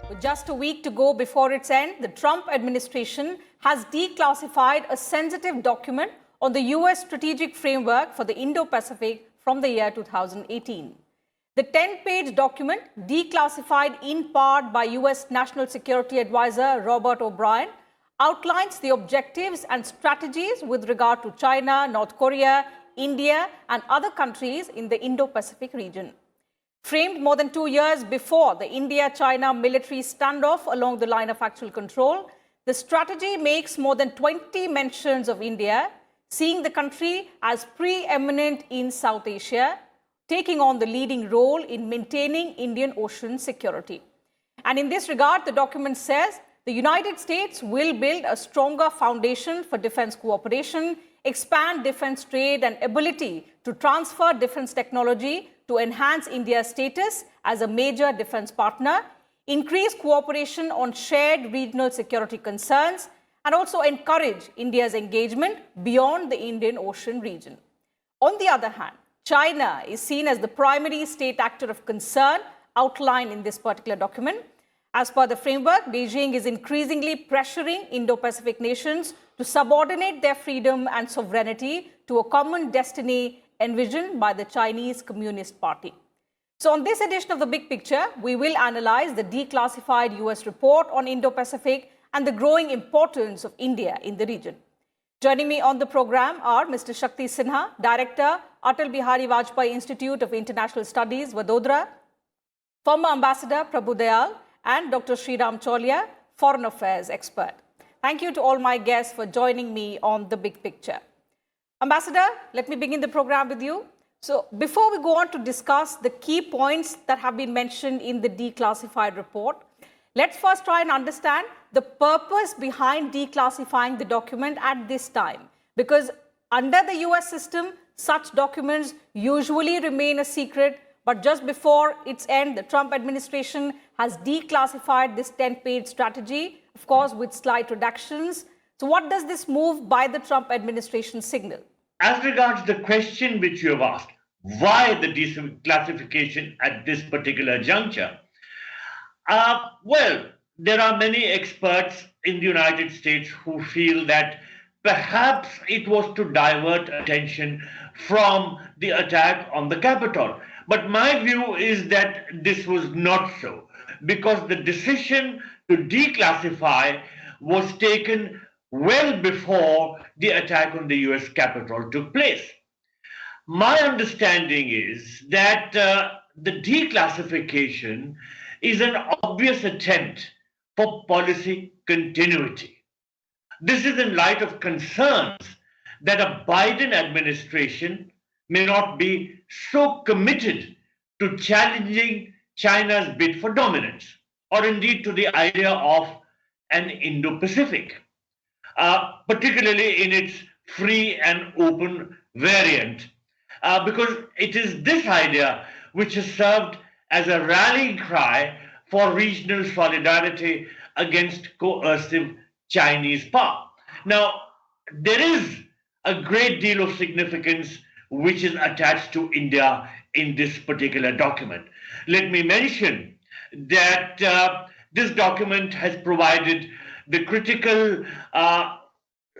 With just a week to go before its end, the Trump administration has declassified a sensitive document on the US strategic framework for the Indo-Pacific from the year 2018. The 10-page document, declassified in part by US National Security Advisor Robert O'Brien, outlines the objectives and strategies with regard to China, North Korea, India, and other countries in the Indo-Pacific region. Framed more than 2 years before the India-China military standoff along the line of actual control, the strategy makes more than 20 mentions of India, seeing the country as preeminent in South Asia, taking on the leading role in maintaining Indian Ocean security. And in this regard, the document says the United States will build a stronger foundation for defense cooperation, expand defense trade and ability to transfer defense technology to enhance India's status as a major defense partner, increase cooperation on shared regional security concerns, and also encourage India's engagement beyond the Indian Ocean region. On the other hand, China is seen as the primary state actor of concern outlined in this particular document. As per the framework, Beijing is increasingly pressuring Indo-Pacific nations to subordinate their freedom and sovereignty to a common destiny envisioned by the Chinese Communist Party. So on this edition of The Big Picture, we will analyze the declassified US report on Indo-Pacific and the growing importance of India in the region. Joining me on the program are Mr. Shakti Sinha, Director, Atal Bihari Vajpayee Institute of International Studies, Vadodara, former Ambassador Prabhu Dayal, and Dr. Sriram Cholia, Foreign Affairs expert. Thank you to all my guests for joining me on The Big Picture. Ambassador, let me begin the program with you. So before we go on to discuss the key points that have been mentioned in the declassified report, let's first try and understand the purpose behind declassifying the document at this time. Because under the US system, such documents usually remain a secret, but just before its end, the Trump administration has declassified this 10-page strategy, of course, with slight redactions. So what does this move by the Trump administration signal? As regards the question which you have asked, why the declassification at this particular juncture? Well, there are many experts in the United States who feel that perhaps it was to divert attention from the attack on the Capitol. But my view is that this was not so, because the decision to declassify was taken well before the attack on the US Capitol took place. My understanding is that the declassification is an obvious attempt for policy continuity. This is in light of concerns that a Biden administration may not be so committed to challenging China's bid for dominance, or indeed to the idea of an Indo-Pacific, particularly in its free and open variant, because it is this idea which has served as a rallying cry for regional solidarity against coercive Chinese power. Now, there is a great deal of significance which is attached to India in this particular document. Let me mention that this document has provided the critical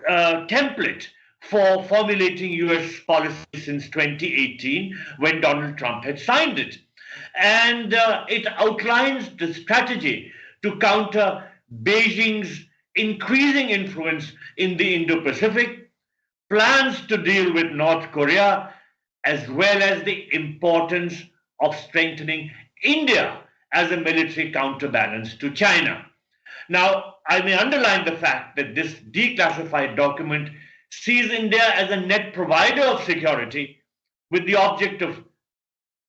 template for formulating US policy since 2018, when Donald Trump had signed it. And it outlines the strategy to counter Beijing's increasing influence in the Indo-Pacific, plans to deal with North Korea, as well as the importance of strengthening India as a military counterbalance to China. Now, I may underline the fact that this declassified document sees India as a net provider of security, with the object of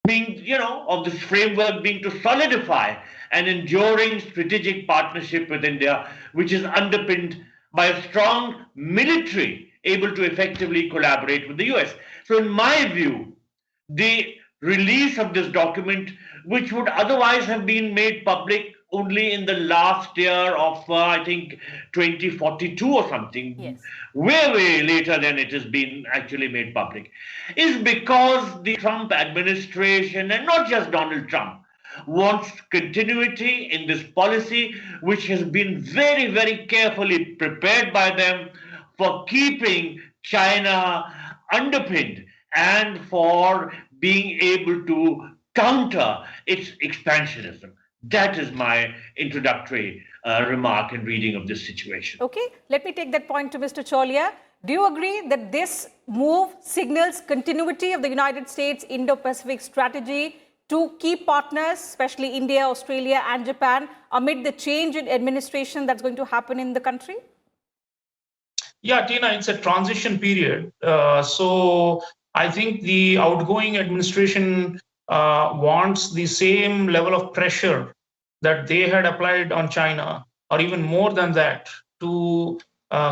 being, of this framework being to solidify an enduring strategic partnership with India, which is underpinned by a strong military able to effectively collaborate with the US. So in my view, the release of this document, which would otherwise have been made public only in the last year of, I think, 2042 or something, Yes. way later than it has been actually made public, is because the Trump administration, and not just Donald Trump, wants continuity in this policy, which has been very, very carefully prepared by them for keeping China underpinned and for being able to counter its expansionism. That is my introductory remark and reading of this situation. Okay, let me take that point to Mr. Cholia. Do you agree that this move signals continuity of the United States Indo-Pacific strategy to key partners, especially India, Australia and Japan, amid the change in administration that's going to happen in the country? Yeah, Tina, it's a transition period. So I think the outgoing administration wants the same level of pressure that they had applied on China, or even more than that, to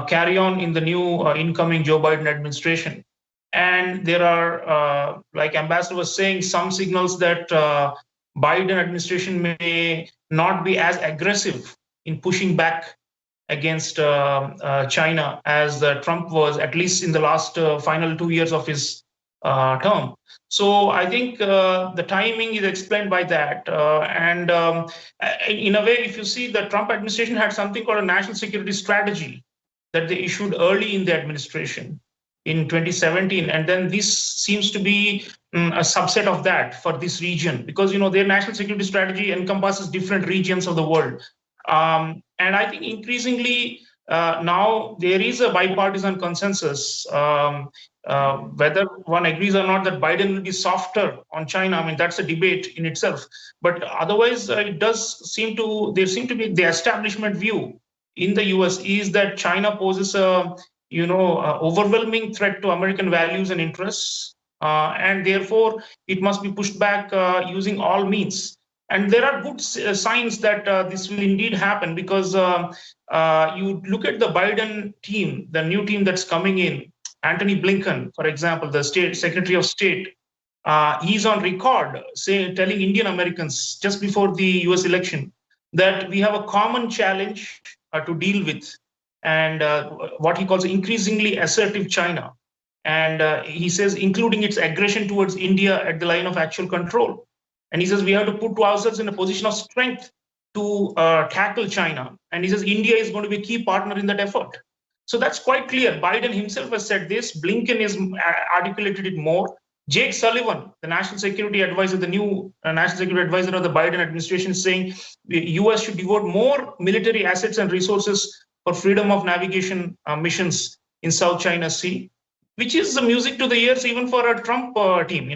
carry on in the new incoming Joe Biden administration. And there are, like Ambassador was saying, some signals that Biden administration may not be as aggressive in pushing back against China as Trump was, at least in the last final 2 years of his term. So I think the timing is explained by that. And in a way, if you see, the Trump administration had something called a national security strategy that they issued early in the administration in 2017. And then this seems to be a subset of that for this region, because, you know, their national security strategy encompasses different regions of the world. And I think increasingly now there is a bipartisan consensus, whether one agrees or not, that Biden will be softer on China. I mean, that's a debate in itself. But otherwise, it does seem to, there seem to be the establishment view in the US is that China poses a, overwhelming threat to American values and interests. And therefore, it must be pushed back using all means. And there are good signs that this will indeed happen, because you look at the Biden team, the new team that's coming in, Antony Blinken, for example, the State Secretary of State, he's on record telling Indian Americans just before the US election that we have a common challenge to deal with, and what he calls increasingly assertive China. And he says, including its aggression towards India at the line of actual control. And he says we have to put ourselves in a position of strength to tackle China. And he says India is going to be a key partner in that effort. So that's quite clear. Biden himself has said this. Blinken has articulated it more. Jake Sullivan, the national security advisor, the new national security advisor of the Biden administration, is saying the US should devote more military assets and resources for freedom of navigation missions in South China Sea, which is the music to the ears even for a Trump team,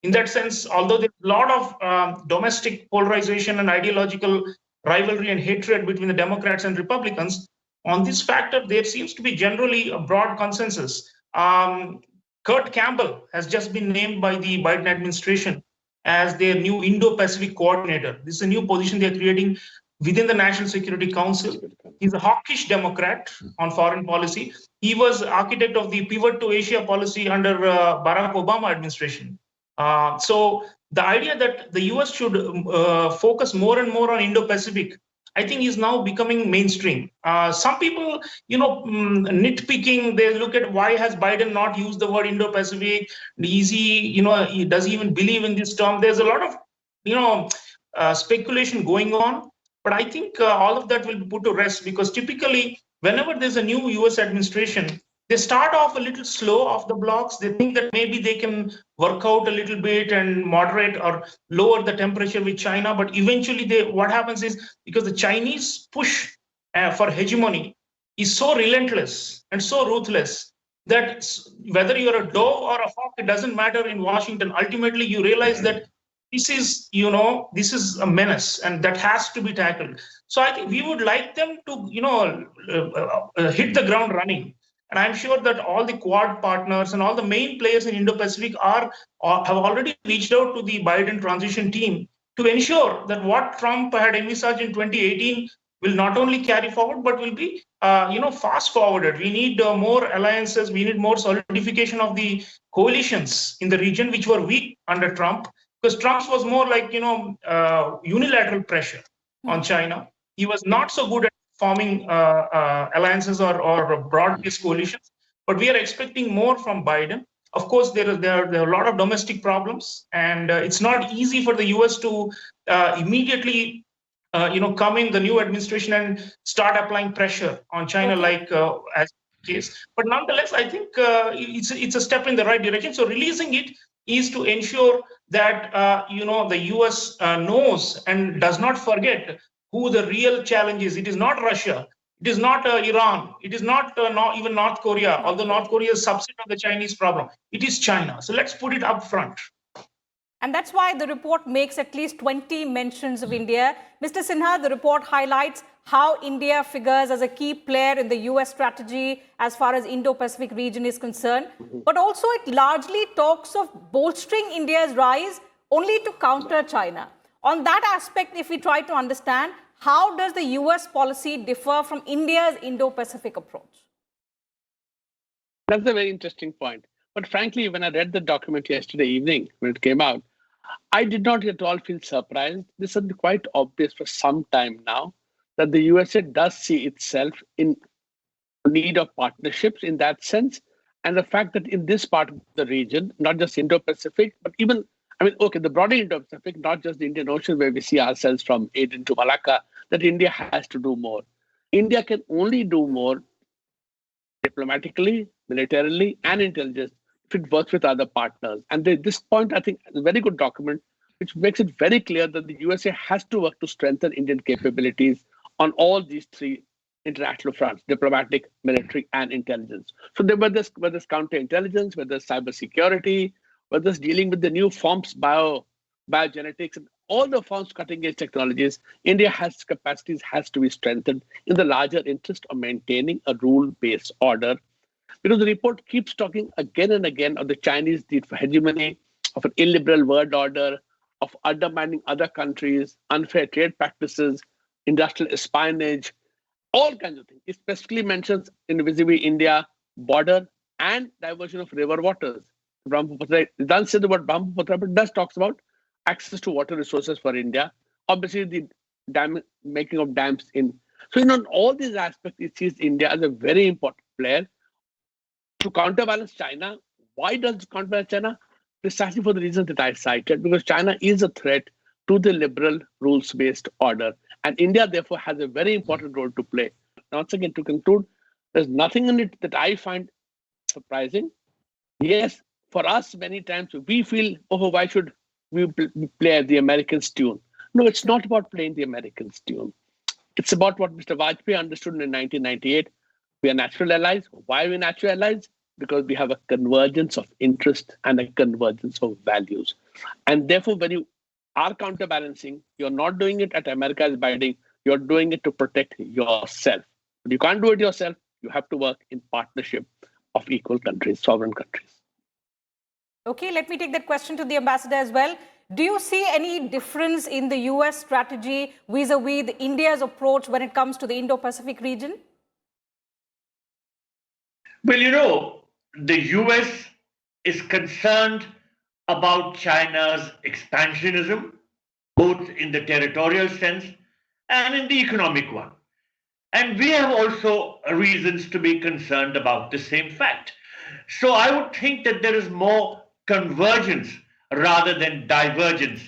In that sense, although there's a lot of domestic polarization and ideological rivalry and hatred between the Democrats and Republicans, on this factor, there seems to be generally a broad consensus. Kurt Campbell has just been named by the Biden administration as their new Indo-Pacific coordinator. This is a new position they're creating within the National Security Council. He's a hawkish Democrat on foreign policy. He was architect of the pivot to Asia policy under Barack Obama administration. So the idea that the US should focus more and more on Indo-Pacific, I think, is now becoming mainstream. Some people, nitpicking, they look at why has Biden not used the word Indo-Pacific? Is he, does he even believe in this term? There's a lot of, speculation going on. But I think all of that will be put to rest, because typically, whenever there's a new US administration, they start off a little slow off the blocks. They think that maybe they can work out a little bit and moderate or lower the temperature with China. But eventually, what happens is, because the Chinese push for hegemony is so relentless and so ruthless that whether you're a dove or a hawk, it doesn't matter in Washington. Ultimately, you realize that this is, this is a menace, and that has to be tackled. So I think we would like them to, hit the ground running. And I'm sure that all the Quad partners and all the main players in Indo-Pacific have already reached out to the Biden transition team to ensure that what Trump had envisaged in 2018 will not only carry forward, but will be, fast forwarded. We need more alliances. We need more solidification of the coalitions in the region, which were weak under Trump, because Trump's was more like, unilateral pressure on China. He was not so good at forming alliances or broad-based coalitions, but we are expecting more from Biden. Of course, there are a lot of domestic problems, and it's not easy for the US to immediately come in the new administration and start applying pressure on China, like as case. But nonetheless, I think it's a step in the right direction. So releasing it is to ensure that the US knows and does not forget who the real challenge is. It is not Russia. It is not Iran. It is not even North Korea, although North Korea is a subset of the Chinese problem. It is China. So let's put it up front. And that's why the report makes at least 20 mentions of India. Mr. Sinha, the report highlights how India figures as a key player in the US strategy as far as Indo-Pacific region is concerned. But also it largely talks of bolstering India's rise only to counter China. On that aspect, if we try to understand, how does the US policy differ from India's Indo-Pacific approach? That's a very interesting point. But frankly, when I read the document yesterday evening, when it came out, I did not at all feel surprised. This has been quite obvious for some time now that the USA does see itself in need of partnerships in that sense. And the fact that in this part of the region, not just Indo-Pacific, but even, the broader Indo-Pacific, not just the Indian Ocean, where we see ourselves from Aden to Malacca, that India has to do more. India can only do more diplomatically, militarily, and intelligence if it works with other partners. And this point, I think, is a very good document, which makes it very clear that the USA has to work to strengthen Indian capabilities on all these three international fronts: diplomatic, military, and intelligence. So whether it's counterintelligence, whether it's cybersecurity, whether it's dealing with the new forms, biogenetics, and all the forms cutting-edge technologies, India has to be strengthened in the larger interest of maintaining a rule-based order. Because the report keeps talking again and again of the Chinese need for hegemony, of an illiberal world order, of undermining other countries, unfair trade practices, industrial espionage, all kinds of things. It specifically mentions in vis-a-vis India border and diversion of river waters. Brahmaputra, it doesn't say the word Brahmaputra, but it does talks about access to water resources for India. Obviously, the making of dams in. So, in all these aspects, it sees India as a very important player to counterbalance China. Why does it counterbalance China? Precisely for the reasons that I cited, because China is a threat to the liberal rules-based order. And India, therefore, has a very important role to play. Once again, to conclude, there's nothing in it that I find surprising. Yes, for us, many times we feel, why should we play the Americans' tune? No, it's not about playing the Americans' tune. It's about what Mr. Vajpayee understood in 1998. We are natural allies. Why are we natural allies? Because we have a convergence of interest and a convergence of values. And therefore, when you are counterbalancing, you're not doing it at America's bidding, you're doing it to protect yourself. But you can't do it yourself. You have to work in partnership of equal countries, sovereign countries. Okay, let me take that question to the ambassador as well. Do you see any difference in the US strategy vis-a-vis India's approach when it comes to the Indo-Pacific region? Well, the US is concerned about China's expansionism, both in the territorial sense and in the economic one. And we have also reasons to be concerned about the same fact. So I would think that there is more convergence rather than divergence